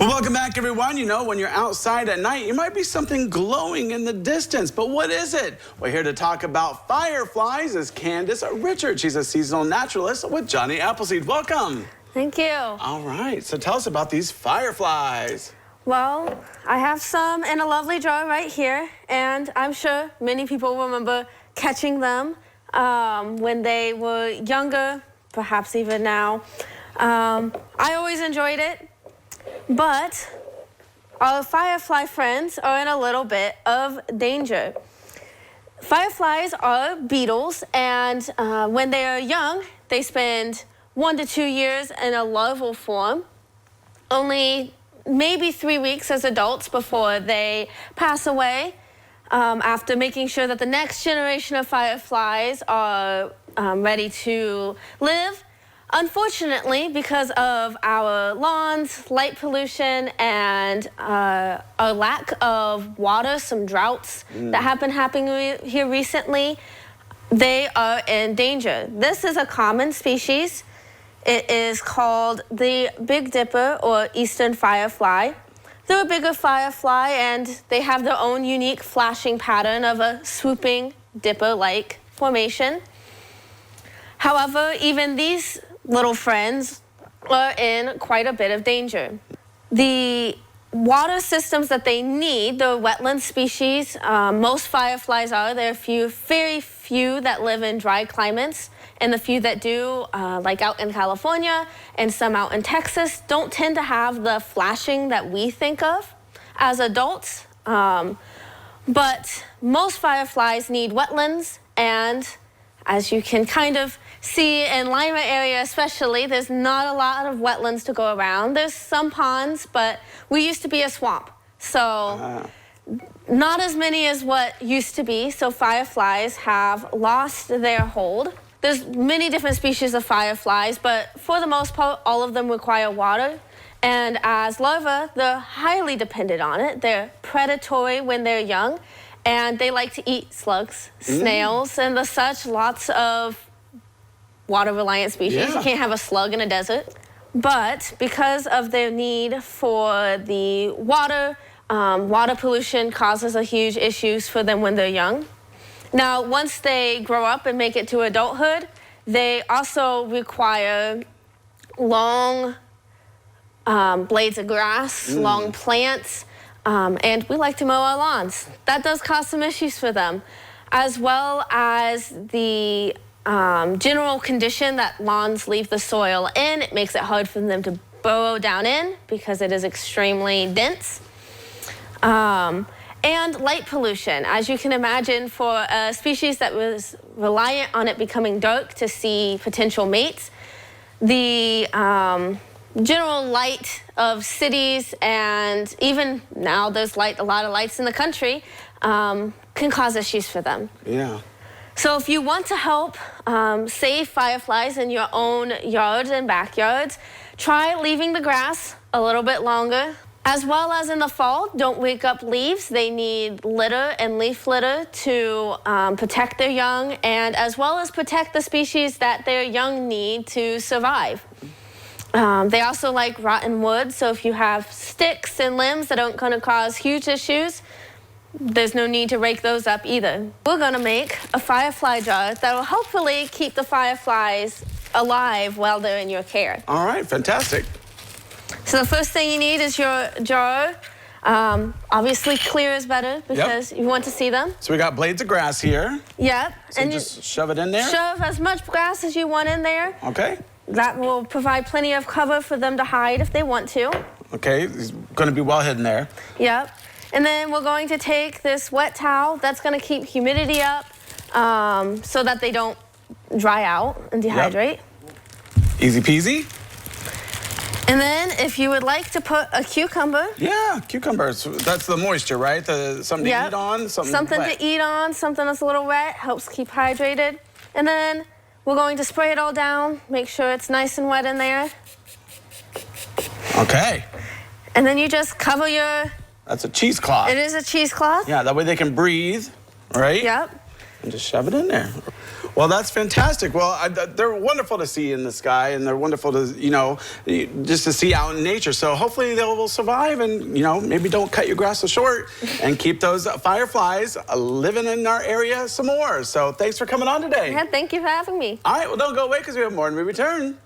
Well, welcome back, everyone. You know, when you're outside at night, you might be something glowing in the distance. But what is it? We're here to talk about fireflies is Cadence Richard. She's a seasonal naturalist with Jonny Appleseed. Welcome. Thank you. All right. So tell us about these fireflies. Well, I have some in a lovely jar right here, and I'm sure many people remember catching them when they were younger, perhaps even now. I always enjoyed it. But our firefly friends are in a little bit of danger. Fireflies are beetles, and when they are young, they spend 1 to 2 years in a larval form, only maybe 3 weeks as adults before they pass away, after making sure that the next generation of fireflies are ready to live. Unfortunately, because of our lawns, light pollution, and our lack of water, some droughts that have been happening here recently, they are in danger. This is a common species. It is called the Big Dipper or Eastern firefly. They're a bigger firefly, and they have their own unique flashing pattern of a swooping dipper-like formation. However, even these little friends are in quite a bit of danger. The water systems that they need, the wetland species, most fireflies are. There are very few that live in dry climates, and the few that do, like out in California and some out in Texas, don't tend to have the flashing that we think of as adults. But most fireflies need wetlands, and as you can kind of see in Lima area especially, there's not a lot of wetlands to go around. There's some ponds, but we used to be a swamp. So not as many as what used to be. So fireflies have lost their hold. There's many different species of fireflies, but for the most part, all of them require water. And as larvae, they're highly dependent on it. They're predatory when they're young, and they like to eat slugs, snails, and the such, lots of water-reliant species. Yeah. You can't have a slug in a desert. But because of their need for the water, water pollution causes a huge issues for them when they're young. Now, once they grow up and make it to adulthood, they also require long blades of grass, long plants, and we like to mow our lawns. That does cause some issues for them, as well as the general condition that lawns leave the soil in. It makes it hard for them to burrow down in because it is extremely dense. And light pollution. As you can imagine, for a species that was reliant on it becoming dark to see potential mates, the general light of cities, and even now there's a lot of lights in the country, can cause issues for them. Yeah. So if you want to help save fireflies in your own yards and backyards, try leaving the grass a little bit longer. As well as in the fall, don't wake up leaves. They need litter and leaf litter to protect their young, and as well as protect the species that their young need to survive. They also like rotten wood, so if you have sticks and limbs that aren't going to cause huge issues, there's no need to rake those up either. We're going to make a firefly jar that will hopefully keep the fireflies alive while they're in your care. All right, fantastic. So the first thing you need is your jar. Obviously clear is better because you want to see them. So we got blades of grass here. Yep. So and just shove it in there? Shove as much grass as you want in there. Okay. That will provide plenty of cover for them to hide if they want to. Okay, it's going to be well hidden there. Yep. And then we're going to take this wet towel that's going to keep humidity up so that they don't dry out and dehydrate. Yep. Easy peasy. And then if you would like to put a cucumber. Yeah, cucumbers. That's the moisture, right? Something to eat on? Something wet. to eat on, something that's a little wet, helps keep hydrated. And then we're going to spray it all down, make sure it's nice and wet in there. Okay. And then you just cover your... That's a cheesecloth. It is a cheesecloth. Yeah, that way they can breathe, right? Yep. And just shove it in there. Well, that's fantastic. Well, they're wonderful to see in the sky, and they're wonderful to, just to see out in nature. So hopefully they will survive, and, maybe don't cut your grass so short and keep those fireflies living in our area some more. So thanks for coming on today. Yeah, thank you for having me. All right, well, don't go away because we have more when we return.